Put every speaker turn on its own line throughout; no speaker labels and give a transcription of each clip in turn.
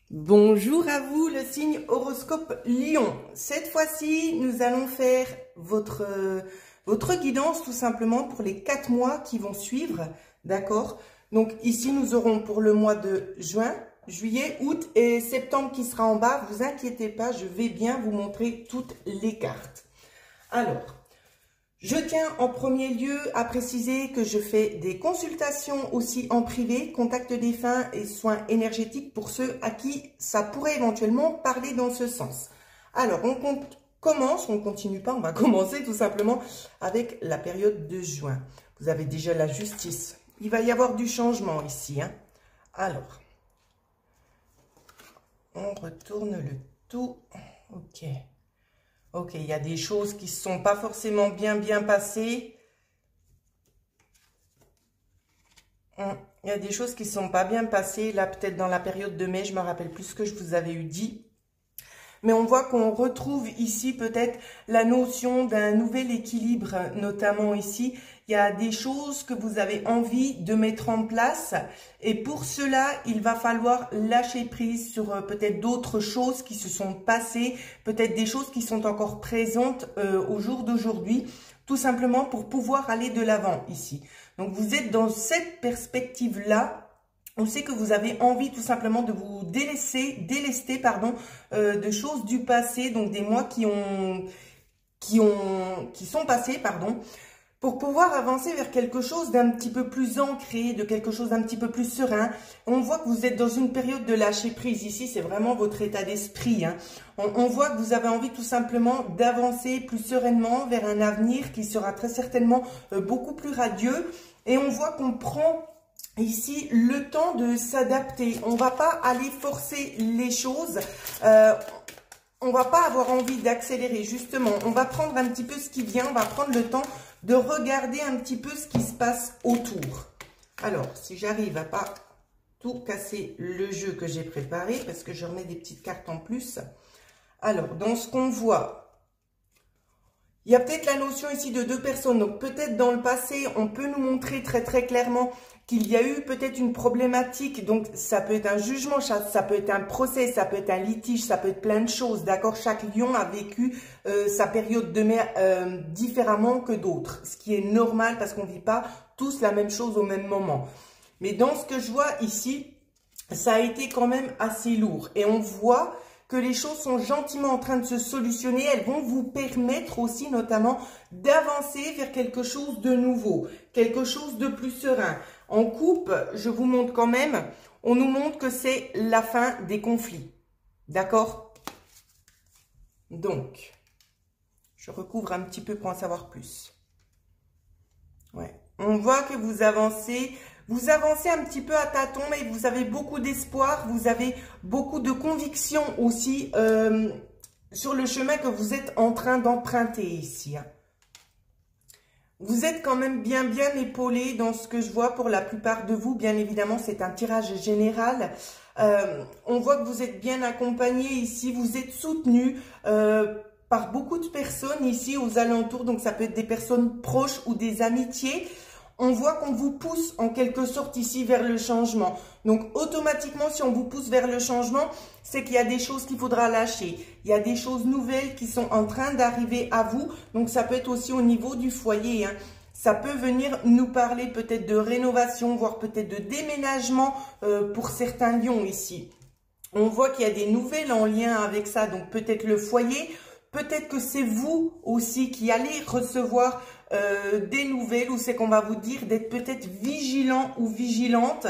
Bonjour à vous, le signe horoscope Lion. Cette fois-ci, nous allons faire votre guidance tout simplement pour les 4 mois qui vont suivre, d'accord? Donc ici, nous aurons pour le mois de juin, juillet, août et septembre qui sera en bas. Vous inquiétez pas, je vais bien vous montrer toutes les cartes. Alors, je tiens en premier lieu à préciser que je fais des consultations aussi en privé, contact défunt et soins énergétiques pour ceux à qui ça pourrait éventuellement parler dans ce sens. Alors, on continue pas, on va commencer tout simplement avec la période de juin. Vous avez déjà la justice. Il va y avoir du changement ici, hein. Alors, on retourne le tout. Ok. Ok, il y a des choses qui ne sont pas forcément bien passées. Il y a des choses qui ne sont pas bien passées. Là, peut-être dans la période de mai, je me rappelle plus ce que je vous avais dit. Mais on voit qu'on retrouve ici peut-être la notion d'un nouvel équilibre, notamment ici. Il y a des choses que vous avez envie de mettre en place et pour cela, il va falloir lâcher prise sur peut-être d'autres choses qui se sont passées, peut-être des choses qui sont encore présentes au jour d'aujourd'hui, tout simplement pour pouvoir aller de l'avant ici. Donc, vous êtes dans cette perspective-là. On sait que vous avez envie tout simplement de vous délester de choses du passé, donc des mois qui sont passés, pour pouvoir avancer vers quelque chose d'un petit peu plus ancré, de quelque chose d'un petit peu plus serein. On voit que vous êtes dans une période de lâcher prise. Ici, c'est vraiment votre état d'esprit, hein. On voit que vous avez envie tout simplement d'avancer plus sereinement vers un avenir qui sera très certainement beaucoup plus radieux. Et on voit qu'on prend ici le temps de s'adapter. On ne va pas aller forcer les choses. On va pas avoir envie d'accélérer, justement. On va prendre un petit peu ce qui vient. On va prendre le temps de regarder un petit peu ce qui se passe autour. Alors, si j'arrive à pas tout casser le jeu que j'ai préparé, parce que je remets des petites cartes en plus. Alors, dans ce qu'on voit, il y a peut-être la notion ici de 2 personnes. Donc, peut-être dans le passé, on peut nous montrer très clairement qu'il y a eu peut-être une problématique. Donc, ça peut être un jugement, ça peut être un procès, ça peut être un litige, ça peut être plein de choses. D'accord? Chaque lion a vécu sa période de mai différemment que d'autres. Ce qui est normal parce qu'on ne vit pas tous la même chose au même moment. Mais dans ce que je vois ici, ça a été quand même assez lourd. Et on voit que les choses sont gentiment en train de se solutionner. Elles vont vous permettre aussi notamment d'avancer vers quelque chose de nouveau, quelque chose de plus serein. En coupe, je vous montre quand même, on nous montre que c'est la fin des conflits. D'accord? Donc, je recouvre un petit peu pour en savoir plus. Ouais. On voit que vous avancez un petit peu à tâtons, mais vous avez beaucoup d'espoir, vous avez beaucoup de conviction aussi sur le chemin que vous êtes en train d'emprunter ici, hein. Vous êtes quand même bien épaulé dans ce que je vois pour la plupart de vous. Bien évidemment, c'est un tirage général. On voit que vous êtes bien accompagné ici. Vous êtes soutenu par beaucoup de personnes ici aux alentours. Donc, ça peut être des personnes proches ou des amitiés. On voit qu'on vous pousse en quelque sorte ici vers le changement. Donc, automatiquement, si on vous pousse vers le changement, c'est qu'il y a des choses qu'il faudra lâcher. Il y a des choses nouvelles qui sont en train d'arriver à vous. Donc, ça peut être aussi au niveau du foyer, hein. Ça peut venir nous parler peut-être de rénovation, voire peut-être de déménagement pour certains lions ici. On voit qu'il y a des nouvelles en lien avec ça. Donc, peut-être le foyer. Peut-être que c'est vous aussi qui allez recevoir des nouvelles où c'est qu'on va vous dire d'être peut-être vigilant ou vigilante,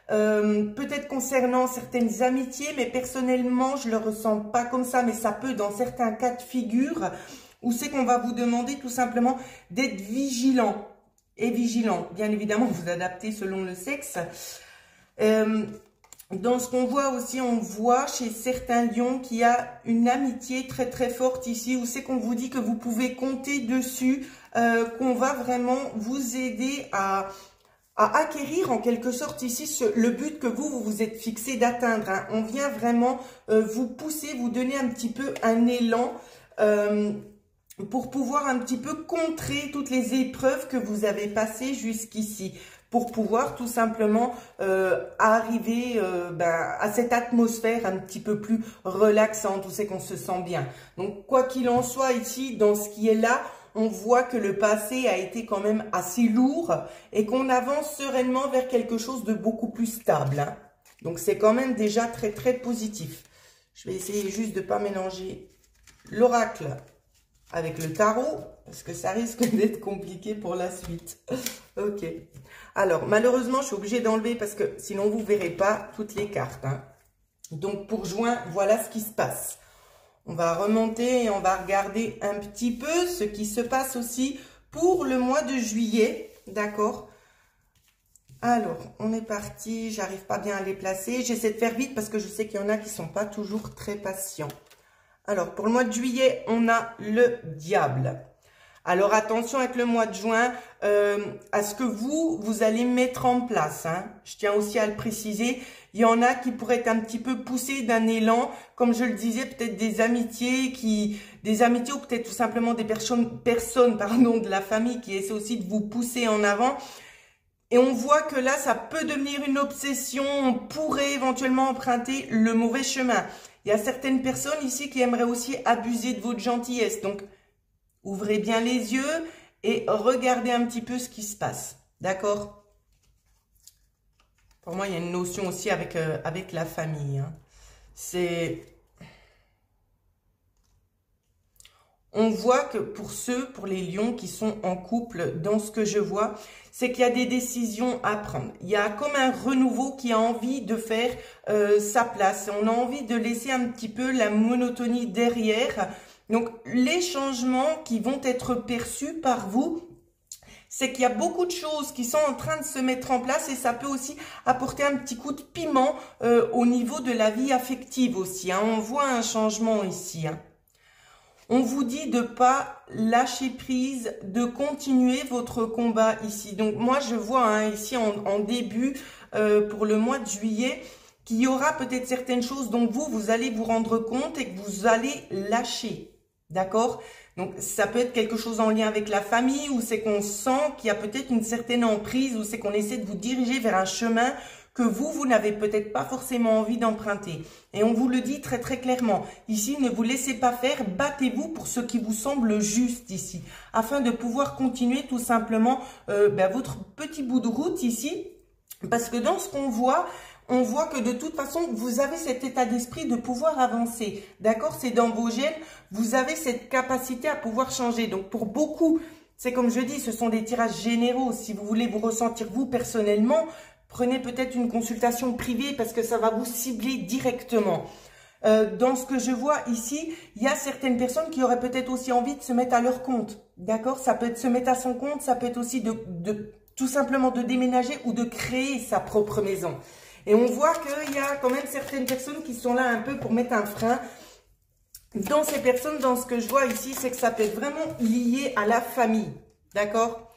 peut-être concernant certaines amitiés, mais personnellement, je ne le ressens pas comme ça, mais ça peut dans certains cas de figure où c'est qu'on va vous demander tout simplement d'être vigilant et vigilant. Bien évidemment, vous adaptez selon le sexe. Dans ce qu'on voit aussi, on voit chez certains lions qu'il y a une amitié très forte ici, où c'est qu'on vous dit que vous pouvez compter dessus, qu'on va vraiment vous aider à acquérir en quelque sorte ici le but que vous vous êtes fixé d'atteindre, hein. On vient vraiment vous pousser, vous donner un petit peu un élan pour pouvoir un petit peu contrer toutes les épreuves que vous avez passées jusqu'ici. pour pouvoir tout simplement arriver à cette atmosphère un petit peu plus relaxante, où c'est qu'on se sent bien. Donc, quoi qu'il en soit ici, dans ce qui est là, on voit que le passé a été quand même assez lourd et qu'on avance sereinement vers quelque chose de beaucoup plus stable, hein. Donc, c'est quand même déjà très, très positif. Je vais essayer juste de ne pas mélanger l'oracle avec le tarot, parce que ça risque d'être compliqué pour la suite. Ok. Alors, malheureusement, je suis obligée d'enlever parce que sinon, vous ne verrez pas toutes les cartes, hein. Donc, pour juin, voilà ce qui se passe. On va remonter et on va regarder un petit peu ce qui se passe aussi pour le mois de juillet. D'accord? Alors, on est parti. J'arrive pas bien à les placer. J'essaie de faire vite parce que je sais qu'il y en a qui sont pas toujours très patients. Alors, pour le mois de juillet, on a le diable. Alors, attention avec le mois de juin à ce que vous allez mettre en place, hein. Je tiens aussi à le préciser. Il y en a qui pourraient être un petit peu poussés d'un élan. Comme je le disais, peut-être des amitiés ou peut-être tout simplement des personnes de la famille qui essaient aussi de vous pousser en avant. Et on voit que là, ça peut devenir une obsession. On pourrait éventuellement emprunter le mauvais chemin. Il y a certaines personnes ici qui aimeraient aussi abuser de votre gentillesse. Donc, ouvrez bien les yeux et regardez un petit peu ce qui se passe. D'accord? Pour moi, il y a une notion aussi avec la famille, hein. On voit que pour les lions qui sont en couple, dans ce que je vois, c'est qu'il y a des décisions à prendre. Il y a comme un renouveau qui a envie de faire sa place. On a envie de laisser un petit peu la monotonie derrière. Donc, les changements qui vont être perçus par vous, c'est qu'il y a beaucoup de choses qui sont en train de se mettre en place et ça peut aussi apporter un petit coup de piment au niveau de la vie affective aussi, hein. On voit un changement ici, hein. On vous dit de pas lâcher prise, de continuer votre combat ici. Donc, moi, je vois, hein, ici en début, pour le mois de juillet, qu'il y aura peut-être certaines choses dont vous allez vous rendre compte et que vous allez lâcher. D'accord? Donc, ça peut être quelque chose en lien avec la famille où c'est qu'on sent qu'il y a peut-être une certaine emprise, où c'est qu'on essaie de vous diriger vers un chemin que vous n'avez peut-être pas forcément envie d'emprunter. Et on vous le dit très très clairement. Ici, ne vous laissez pas faire, battez-vous pour ce qui vous semble juste ici, afin de pouvoir continuer tout simplement votre petit bout de route ici. Parce que dans ce qu'on voit, on voit que de toute façon, vous avez cet état d'esprit de pouvoir avancer. D'accord? C'est dans vos gènes, vous avez cette capacité à pouvoir changer. Donc pour beaucoup, c'est comme je dis, ce sont des tirages généraux. Si vous voulez vous ressentir vous personnellement, prenez peut-être une consultation privée parce que ça va vous cibler directement. Dans ce que je vois ici, il y a certaines personnes qui auraient peut-être aussi envie de se mettre à leur compte. D'accord? Ça peut être se mettre à son compte, ça peut être aussi tout simplement de déménager ou de créer sa propre maison. Et on voit qu'il y a quand même certaines personnes qui sont là un peu pour mettre un frein. Dans ces personnes, dans ce que je vois ici, c'est que ça peut être vraiment lié à la famille. D'accord?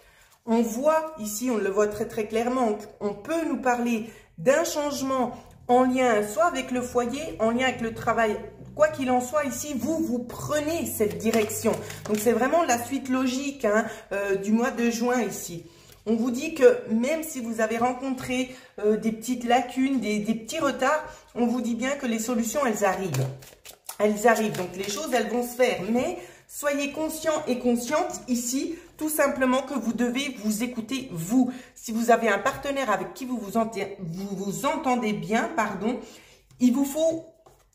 On voit ici, on le voit très très clairement, on peut nous parler d'un changement en lien soit avec le foyer, en lien avec le travail. Quoi qu'il en soit, ici, vous prenez cette direction. Donc, c'est vraiment la suite logique, hein, du mois de juin ici. On vous dit que même si vous avez rencontré des petites lacunes, des petits retards, on vous dit bien que les solutions, elles arrivent. Elles arrivent, donc les choses, elles vont se faire. Mais soyez conscients et conscientes ici, tout simplement que vous devez vous écouter, vous. Si vous avez un partenaire avec qui vous vous entendez bien, pardon, il vous faut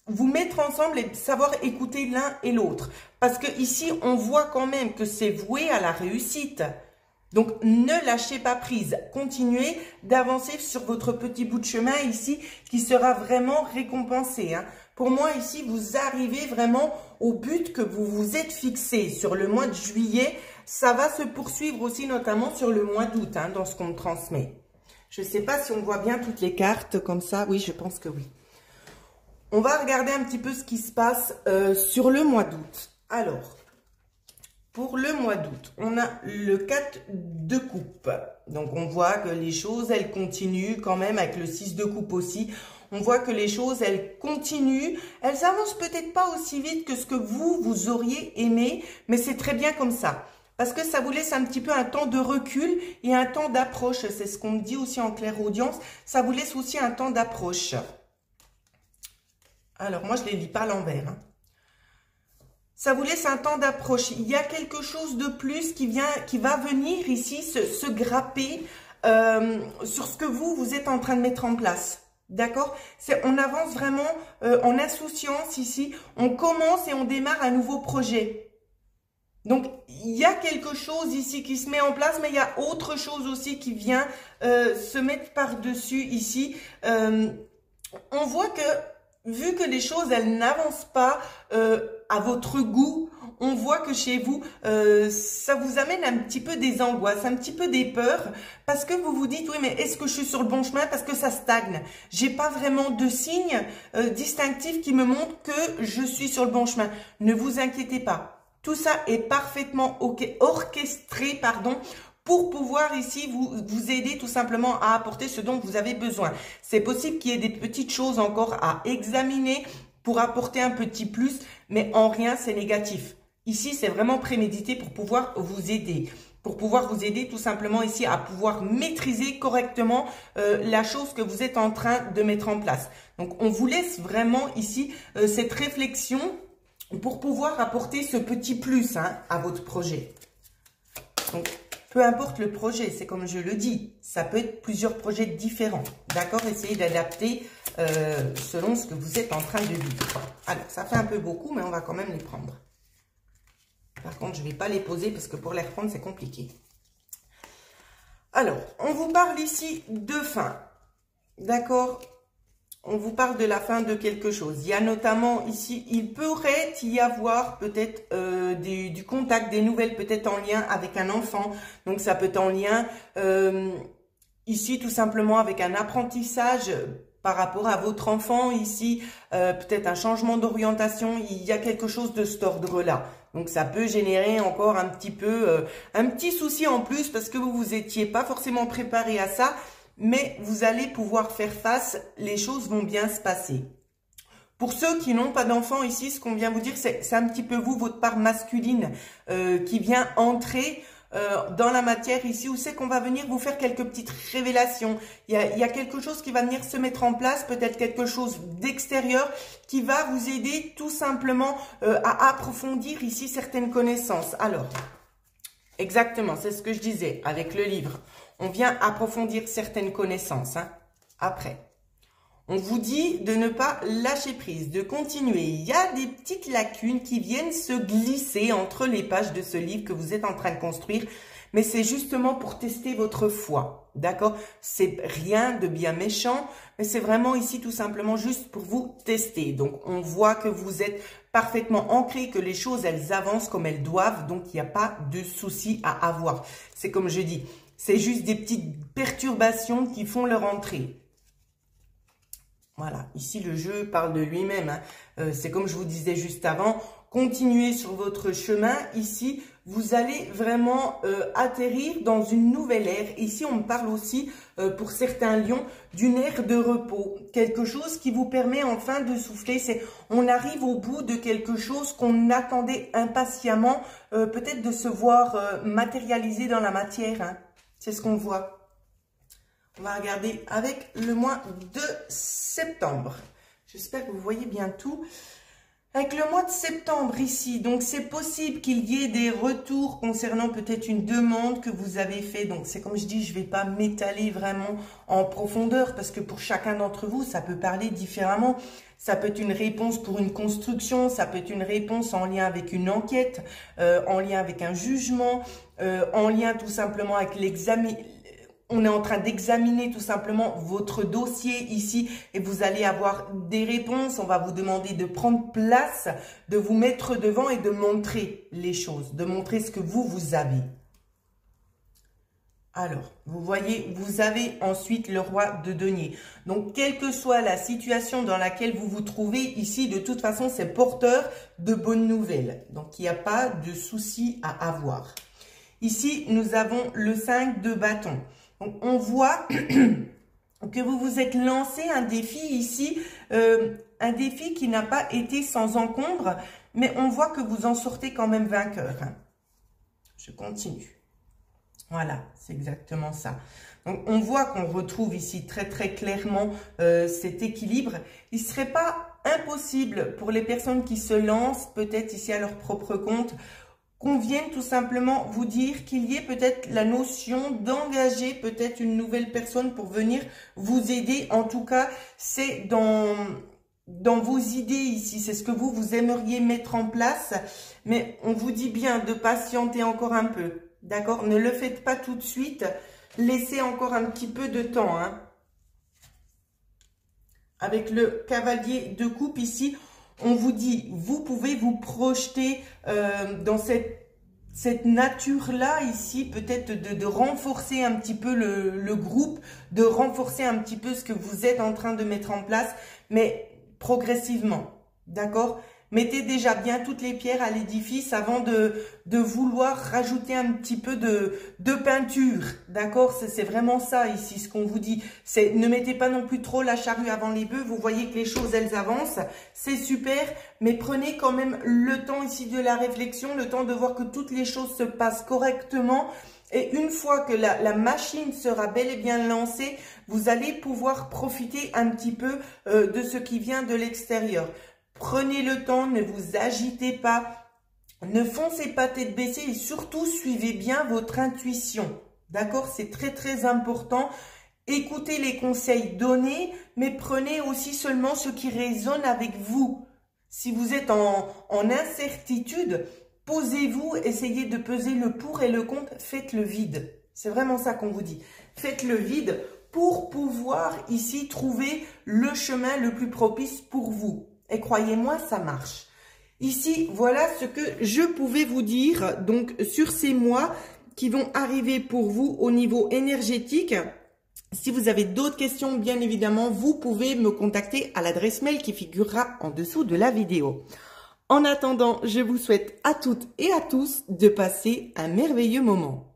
vous mettre ensemble et savoir écouter l'un et l'autre. Parce que ici, on voit quand même que c'est voué à la réussite. Donc, ne lâchez pas prise. Continuez d'avancer sur votre petit bout de chemin ici qui sera vraiment récompensé, hein. Pour moi, ici, vous arrivez vraiment au but que vous vous êtes fixé sur le mois de juillet. Ça va se poursuivre aussi, notamment sur le mois d'août, hein, dans ce qu'on me transmet. Je ne sais pas si on voit bien toutes les cartes comme ça. Oui, je pense que oui. On va regarder un petit peu ce qui se passe sur le mois d'août. Alors, pour le mois d'août, on a le 4 de coupe. Donc, on voit que les choses, elles continuent quand même avec le 6 de coupe aussi. On voit que les choses, elles continuent. Elles avancent peut-être pas aussi vite que ce que vous auriez aimé, mais c'est très bien comme ça. Parce que ça vous laisse un petit peu un temps de recul et un temps d'approche. C'est ce qu'on me dit aussi en clairaudience. Ça vous laisse aussi un temps d'approche. Alors, moi, je ne les lis pas à l'envers. Hein. Ça vous laisse un temps d'approche. Il y a quelque chose de plus qui va venir ici se grapper sur ce que vous êtes en train de mettre en place. D'accord? On avance vraiment en insouciance ici. On commence et on démarre un nouveau projet. Donc, il y a quelque chose ici qui se met en place, mais il y a autre chose aussi qui vient se mettre par-dessus ici. On voit que, vu que les choses, elles n'avancent pas à votre goût, on voit que chez vous, ça vous amène un petit peu des angoisses, un petit peu des peurs, parce que vous vous dites, oui, mais est-ce que je suis sur le bon chemin? Parce que ça stagne. J'ai pas vraiment de signes distinctifs qui me montrent que je suis sur le bon chemin. Ne vous inquiétez pas. Tout ça est parfaitement orchestré, pour pouvoir ici vous aider tout simplement à apporter ce dont vous avez besoin. C'est possible qu'il y ait des petites choses encore à examiner pour apporter un petit plus, mais en rien c'est négatif. Ici, c'est vraiment prémédité pour pouvoir vous aider. Pour pouvoir vous aider tout simplement ici à pouvoir maîtriser correctement la chose que vous êtes en train de mettre en place. Donc, on vous laisse vraiment ici cette réflexion pour pouvoir apporter ce petit plus à votre projet. Donc, peu importe le projet, c'est comme je le dis, ça peut être plusieurs projets différents. D'accord? Essayez d'adapter selon ce que vous êtes en train de vivre. Alors, ça fait un peu beaucoup, mais on va quand même les prendre. Par contre, je ne vais pas les poser parce que pour les reprendre, c'est compliqué. Alors, on vous parle ici de fin. D'accord? On vous parle de la fin de quelque chose. Il y a notamment ici, il pourrait y avoir peut-être du contact, des nouvelles peut-être en lien avec un enfant. Donc, ça peut être en lien ici tout simplement avec un apprentissage par rapport à votre enfant. Ici, peut-être un changement d'orientation. Il y a quelque chose de cet ordre-là. Donc, ça peut générer encore un petit peu, un petit souci en plus parce que vous étiez pas forcément préparé à ça. Mais vous allez pouvoir faire face, les choses vont bien se passer. Pour ceux qui n'ont pas d'enfants ici, ce qu'on vient vous dire, c'est un petit peu vous, votre part masculine qui vient entrer dans la matière ici, où c'est qu'on va venir vous faire quelques petites révélations. Il y a quelque chose qui va venir se mettre en place, peut-être quelque chose d'extérieur qui va vous aider tout simplement à approfondir ici certaines connaissances. Alors, exactement, c'est ce que je disais avec le livre. On vient approfondir certaines connaissances. Après, on vous dit de ne pas lâcher prise, de continuer. Il y a des petites lacunes qui viennent se glisser entre les pages de ce livre que vous êtes en train de construire. Mais c'est justement pour tester votre foi. D'accord? C'est rien de bien méchant, mais c'est vraiment ici tout simplement juste pour vous tester. Donc, on voit que vous êtes parfaitement ancré, que les choses, elles avancent comme elles doivent. Donc, il n'y a pas de souci à avoir. C'est comme je dis. C'est juste des petites perturbations qui font leur entrée. Voilà, ici le jeu parle de lui-même. C'est comme je vous disais juste avant, continuez sur votre chemin. Ici, vous allez vraiment atterrir dans une nouvelle ère. Ici, on me parle aussi, pour certains lions, d'une ère de repos. Quelque chose qui vous permet enfin de souffler. On arrive au bout de quelque chose qu'on attendait impatiemment, peut-être de se voir matérialiser dans la matière. C'est ce qu'on voit. On va regarder avec le mois de septembre. J'espère que vous voyez bien tout. Avec le mois de septembre ici, donc c'est possible qu'il y ait des retours concernant peut-être une demande que vous avez fait. Donc c'est comme je dis, je ne vais pas m'étaler vraiment en profondeur parce que pour chacun d'entre vous, ça peut parler différemment. Ça peut être une réponse pour une construction, ça peut être une réponse en lien avec une enquête, en lien avec un jugement, en lien tout simplement avec l'examen. On est en train d'examiner tout simplement votre dossier ici et vous allez avoir des réponses. On va vous demander de prendre place, de vous mettre devant et de montrer les choses, de montrer ce que vous avez. Alors, vous voyez, vous avez ensuite le roi de denier. Donc, quelle que soit la situation dans laquelle vous vous trouvez ici, de toute façon, c'est porteur de bonnes nouvelles. Donc, il n'y a pas de souci à avoir. Ici, nous avons le 5 de bâton. Donc, on voit que vous vous êtes lancé un défi ici, un défi qui n'a pas été sans encombre, mais on voit que vous en sortez quand même vainqueur. Je continue. Voilà, c'est exactement ça. Donc, on voit qu'on retrouve ici très très clairement cet équilibre. Il ne serait pas impossible pour les personnes qui se lancent, peut-être ici à leur propre compte, qu'on vienne tout simplement vous dire qu'il y ait peut-être la notion d'engager peut-être une nouvelle personne pour venir vous aider. En tout cas, c'est dans vos idées ici, c'est ce que vous aimeriez mettre en place. Mais on vous dit bien de patienter encore un peu. D'accord? Ne le faites pas tout de suite. Laissez encore un petit peu de temps. Hein. Avec le cavalier de coupe ici, on vous dit, vous pouvez vous projeter dans cette nature-là ici, peut-être de renforcer un petit peu le groupe, de renforcer un petit peu ce que vous êtes en train de mettre en place, mais progressivement. D'accord? Mettez déjà bien toutes les pierres à l'édifice avant de vouloir rajouter un petit peu de peinture. D'accord? C'est vraiment ça ici, ce qu'on vous dit. Ne mettez pas non plus trop la charrue avant les bœufs. Vous voyez que les choses, elles avancent. C'est super, mais prenez quand même le temps ici de la réflexion, le temps de voir que toutes les choses se passent correctement. Et une fois que la machine sera bel et bien lancée, vous allez pouvoir profiter un petit peu de ce qui vient de l'extérieur. Prenez le temps, ne vous agitez pas, ne foncez pas tête baissée et surtout suivez bien votre intuition. D'accord? C'est très très important. Écoutez les conseils donnés, mais prenez aussi seulement ce qui résonne avec vous. Si vous êtes en incertitude, posez-vous, essayez de peser le pour et le contre, faites le vide. C'est vraiment ça qu'on vous dit. Faites le vide pour pouvoir ici trouver le chemin le plus propice pour vous. Et croyez-moi, ça marche. Ici, voilà ce que je pouvais vous dire donc sur ces mois qui vont arriver pour vous au niveau énergétique. Si vous avez d'autres questions, bien évidemment, vous pouvez me contacter à l'adresse mail qui figurera en dessous de la vidéo. En attendant, je vous souhaite à toutes et à tous de passer un merveilleux moment.